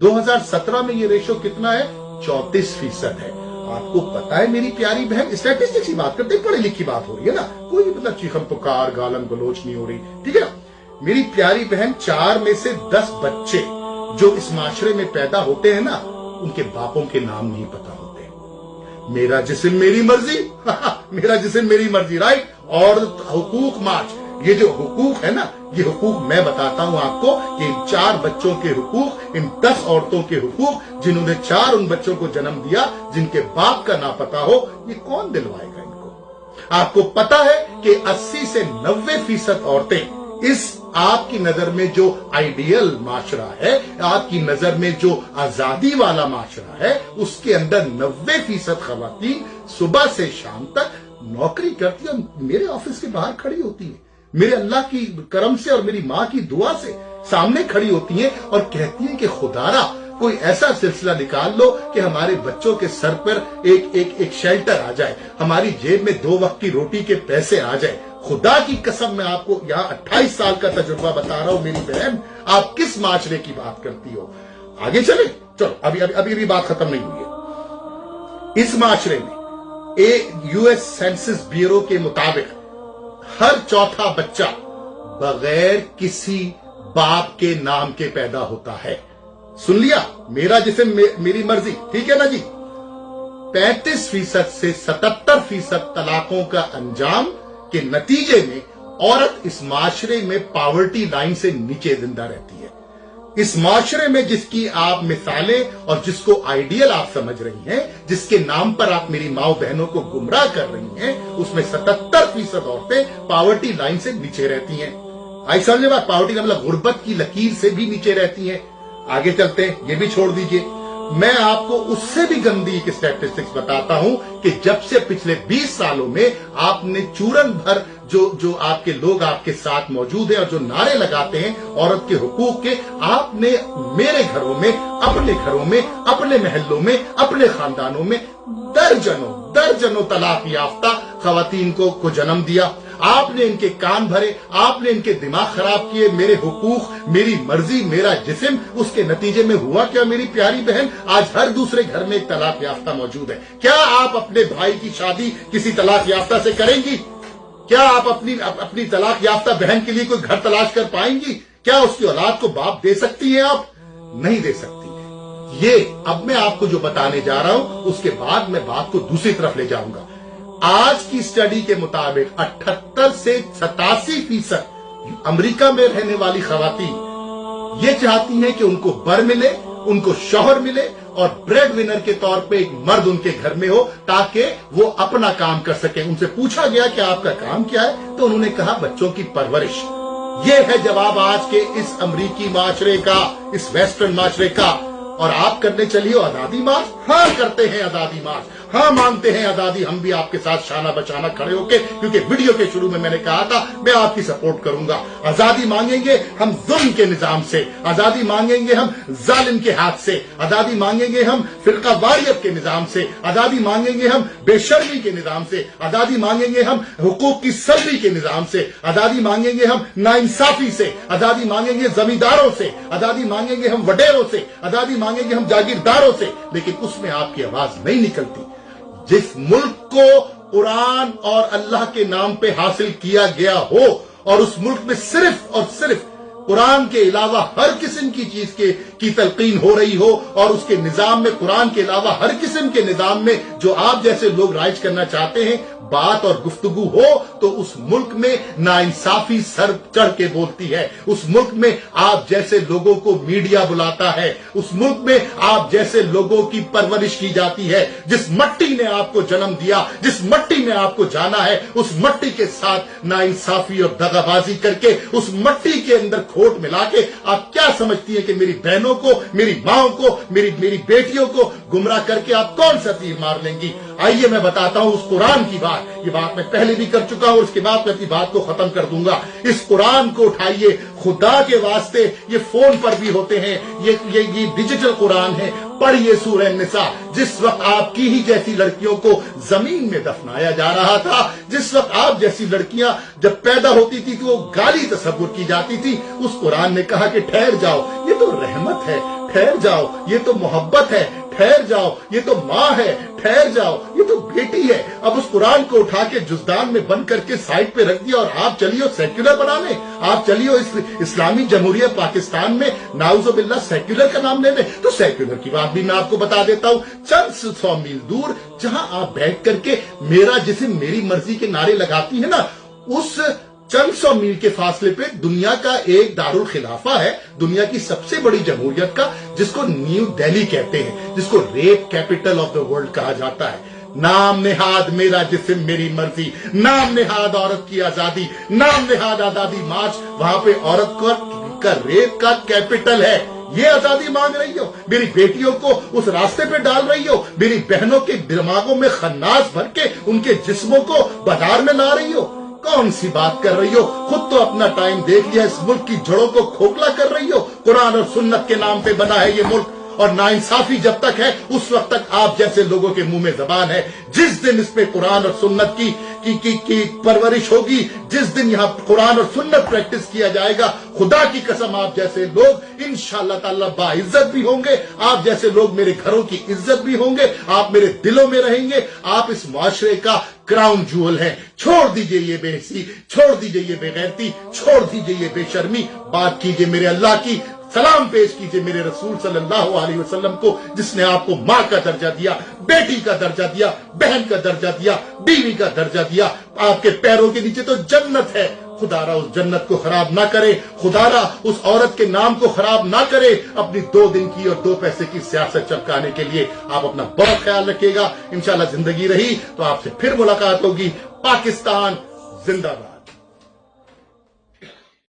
2017 में ये रेशो कितना है? 34% है। आपको पता है मेरी प्यारी बहन, स्टैटिस्टिक्स की बात करते हैं, पढ़ी लिखी बात हो रही है ना, कोई मतलब चीखम पुकार गालम गलोच नहीं हो रही, ठीक है ना। मेरी प्यारी बहन, 4 में से 10 बच्चे जो इस माशरे में पैदा होते हैं ना, उनके बापों के नाम नहीं पता होते। मेरा जिस्म मेरी मर्जी मेरा जिस्म मेरी मर्जी, राइट। और हुकूक मार्च, ये जो हुकूक है ना, ये हुकूक मैं बताता हूं आपको कि इन 4 बच्चों के हुकूक, इन 10 औरतों के हुकूक, जिन्होंने 4 उन बच्चों को जन्म दिया, जिनके बाप का ना पता हो, ये कौन दिलवाएगा इनको? आपको पता है कि 80 से 90% औरतें इस आपकी नजर में जो आइडियल माशरा है, आपकी नजर में जो आजादी वाला माशरा है, उसके अंदर 90% खवातीन सुबह से शाम तक नौकरी करती है, मेरे ऑफिस के बाहर खड़ी होती है, मेरे अल्लाह की करम से और मेरी माँ की दुआ से सामने खड़ी होती हैं और कहती हैं कि खुदारा कोई ऐसा सिलसिला निकाल लो कि हमारे बच्चों के सर पर एक शेल्टर आ जाए, हमारी जेब में 2 वक्त की रोटी के पैसे आ जाए। खुदा की कसम, मैं आपको यहाँ 28 साल का तजुर्बा बता रहा हूं मेरी बहन, आप किस माशरे की बात करती हो। आगे चले, चलो, अभी बात खत्म नहीं हुई है। इस माशरे में यूएस सेंसस ब्यूरो के मुताबिक हर चौथा बच्चा बगैर किसी बाप के नाम के पैदा होता है। सुन लिया, मेरा जिस्म मेरी मर्जी, ठीक है ना जी। 35% से 77% तलाकों का अंजाम के नतीजे में औरत इस माशरे में पॉवर्टी लाइन से नीचे जिंदा रहती है। इस माशरे में जिसकी आप मिसालें और जिसको आइडियल आप समझ रही हैं, जिसके नाम पर आप मेरी माओ बहनों को गुमराह कर रही हैं, उसमें 77% औरतें पॉवर्टी लाइन से नीचे रहती हैं। आई समझे बात? पॉवर्टी का मतलब गुर्बत की लकीर से भी नीचे रहती हैं। आगे चलते हैं, ये भी छोड़ दीजिए। मैं आपको उससे भी गंदी एक स्टैटिस्टिक्स बताता हूं कि जब से पिछले 20 सालों में आपने चूरन भर जो आपके लोग आपके साथ मौजूद हैं और जो नारे लगाते हैं औरत के हुकूक के, आपने मेरे घरों में, अपने घरों में, अपने महल्लों में, अपने खानदानों में दर्जनों तलाक याफ्ता खवातीन को जन्म दिया। आपने इनके कान भरे, आपने इनके दिमाग खराब किए। मेरे हुकूक, मेरी मर्जी, मेरा जिस्म, उसके नतीजे में हुआ क्या मेरी प्यारी बहन? आज हर दूसरे घर में एक तलाक याफ्ता मौजूद है। क्या आप अपने भाई की शादी किसी तलाक याफ्ता से करेंगी? क्या आप अपनी तलाक याफ्ता बहन के लिए कोई घर तलाश कर पाएंगी? क्या उसकी औलाद को बाप दे सकती हैं आप? नहीं दे सकती। ये अब मैं आपको जो बताने जा रहा हूं, उसके बाद मैं बात को दूसरी तरफ ले जाऊंगा। आज की स्टडी के मुताबिक 78 से 87% अमेरिका में रहने वाली खवातीन ये चाहती हैं कि उनको बर मिले, उनको शौहर मिले और ब्रेड विनर के तौर पे एक मर्द उनके घर में हो, ताकि वो अपना काम कर सके। उनसे पूछा गया कि आपका काम क्या है, तो उन्होंने कहा बच्चों की परवरिश। ये है जवाब आज के इस अमरीकी माशरे का, इस वेस्टर्न माशरे का। और आप करने चलिए आजादी मार्च? हाँ, करते हैं आजादी मार्च, हाँ मांगते हैं आजादी। हम भी आपके साथ शाना बचाना खड़े होके, क्योंकि वीडियो के शुरू में मैंने कहा था मैं आपकी सपोर्ट करूंगा। आजादी मांगेंगे हम जुल्म के निजाम से, आजादी मांगेंगे हम जालिम के हाथ से, आजादी मांगेंगे हम फिरका वारियत के निजाम से, आजादी मांगेंगे हम बेशर्मी के निजाम से, आजादी मांगेंगे हम हुकूक की सल्बी के निजाम से, आजादी मांगेंगे हम नाइंसाफी से, आजादी मांगेंगे जमींदारों से, आजादी मांगेंगे हम वडेरों से, आजादी मांगेंगे हम जागीरदारों से। लेकिन उसमें आपकी आवाज नहीं निकलती। जिस मुल्क को कुरान और अल्लाह के नाम पे हासिल किया गया हो और उस मुल्क में सिर्फ और सिर्फ कुरान के अलावा हर किस्म की चीज की तलकीन हो रही हो और उसके निजाम में कुरान के अलावा हर किस्म के निजाम में जो आप जैसे लोग राइज करना चाहते हैं बात और गुफ्तगू हो, तो उस मुल्क में नाइंसाफी सर चढ़ के बोलती है। उस मुल्क में आप जैसे लोगों को मीडिया बुलाता है। उस मुल्क में आप जैसे लोगों की परवरिश की जाती है। जिस मट्टी ने आपको जन्म दिया, जिस मट्टी में आपको जाना है, उस मट्टी के साथ नाइंसाफी और दगाबाजी करके उस मट्टी के अंदर खोट मिला के आप क्या समझती हैं कि मेरी बहनों को, मेरी माओं को, मेरी बेटियों को गुमराह करके आप कौन सा तीर मार लेंगी? आइए मैं बताता हूं उस कुरान की बात। ये बात मैं पहले भी कर चुका हूं और उसके बाद मैं अपनी बात को खत्म कर दूंगा। इस कुरान को उठाइए, खुदा के वास्ते। ये फोन पर भी होते हैं, ये डिजिटल कुरान है। पढ़िए सूरह निसा। जिस वक्त आपकी ही जैसी लड़कियों को जमीन में दफनाया जा रहा था, जिस वक्त आप जैसी लड़कियां जब पैदा होती थी तो वो गाली तस्वुर की जाती थी, उस कुरान ने कहा कि ठहर जाओ, ये तो रहमत है। ठहर जाओ, ये तो मोहब्बत है, ठहर जाओ, ये तो माँ है, ठहर जाओ, ये तो बेटी है। अब उस कुरान को उठा के जुज़दान में बंद करके साइड पे रख दिया और आप चलिए सेक्युलर बनाने, आप चलिए इस्लामी जमहूरियत पाकिस्तान में नाउज़ुबिल्लाह सेक्युलर का नाम लेने। तो सेक्युलर की बात भी मैं आपको बता देता हूं, चंद 100 मील दूर जहां आप बैठ करके मेरा जिस्म मेरी मर्जी के नारे लगाती है ना, उस चंद 100 मील के फासले पे दुनिया का एक दारुल खिलाफा है, दुनिया की सबसे बड़ी जमहूरियत का, जिसको न्यू दिल्ली कहते हैं, जिसको rape capital of the world कहा जाता है। नाम नेहाद मेरा जिस्म मेरी मर्जी, नाम नेहाद औरत की आजादी, नाम नेहाद आजादी मार्च, वहां पे औरत का रेप का कैपिटल है। ये आजादी मांग रही हो, मेरी बेटियों को उस रास्ते पे डाल रही हो, मेरी बहनों के दिमागों में खन्नास भर के उनके जिस्मों को बाजार में ला रही हो। कौन सी बात कर रही हो? खुद तो अपना टाइम देख लिया, इस मुल्क की जड़ों को खोखला कर रही हो। कुरान और सुन्नत के नाम पे बना है ये मुल्क, और नाइंसाफी जब तक है उस वक्त तक आप जैसे लोगों के मुंह में जबान है। जिस दिन इस पे कुरान और सुन्नत की परवरिश होगी, जिस दिन यहाँ कुरान और सुन्नत प्रैक्टिस किया जाएगा, खुदा की कसम आप जैसे लोग इंशाअल्लाह ताला बाइज्जत भी होंगे, आप जैसे लोग मेरे घरों की इज्जत भी होंगे, आप मेरे दिलों में रहेंगे, आप इस मुआशरे का क्राउन जूअल है। छोड़ दीजिए ये बेहसी, छोड़ दीजिए ये बेगैरती, छोड़ दीजिए ये बेशर्मी, बात कीजिए मेरे अल्लाह की, सलाम पेश कीजिए मेरे रसूल सल्लल्लाहु अलैहि वसल्लम को, जिसने आपको माँ का दर्जा दिया, बेटी का दर्जा दिया, बहन का दर्जा दिया, बीवी का दर्जा दिया। आपके पैरों के नीचे तो जन्नत है। खुदारा उस जन्नत को खराब ना करे, खुदारा उस औरत के नाम को खराब ना करे अपनी 2 दिन की और 2 पैसे की सियासत चमकाने के लिए। आप अपना बहुत ख्याल रखिएगा। इंशाल्लाह जिंदगी रही तो आपसे फिर मुलाकात होगी। पाकिस्तान जिंदाबाद।